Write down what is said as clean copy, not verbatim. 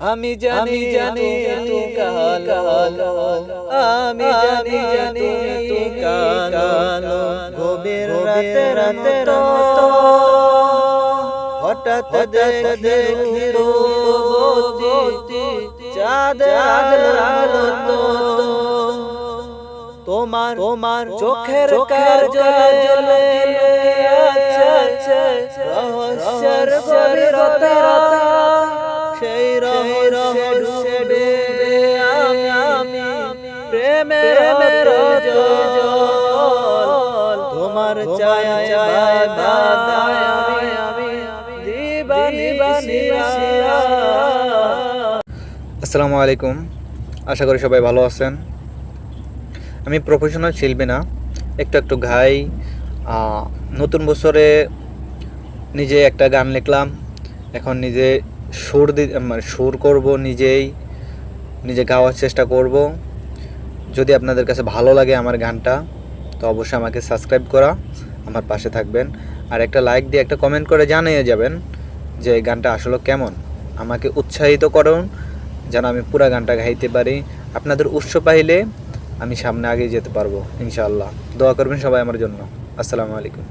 আমি জানি জানি কালো আমি জানি জানি কালো গভীর রাতে রাতে হঠাৎ দেখি রূপবতী চাঁদের আলো তোমার তোমার চোখের কাজলে আছে রহস্যের গভীরতা সেই রহস্যে ডুবে আমি প্রেমের জল তোমার ছায়া বাদায় আমি দিবানিশিয়া। আসসালামু আলাইকুম, আশা করি সবাই ভালো আছেন। আমি প্রফেশনাল শিল্পী না, একটু একটু গাই। নতুন বছরে নিজে একটা গান লিখলাম, এখন নিজে সুর করব, নিজে গাওয়ার চেষ্টা করব। যদি আপনাদের কাছে ভালো লাগে আমার গানটা, তো অবশ্যই আমাকে সাবস্ক্রাইব করা, আমার পাশে থাকবেন। আর একটা লাইক দিয়ে একটা কমেন্ট করে জানিয়ে যাবেন যে এই গানটা আসলে কেমন। আমাকে উৎসাহিত করুন যেন আমি পুরো গানটা গাইতে পারি। আপনাদের উৎসাহ পাইলে আমি সামনে আগে যেতে পারবো ইনশাআল্লাহ। দোয়া করবেন সবাই আমার জন্য। আসসালামু আলাইকুম।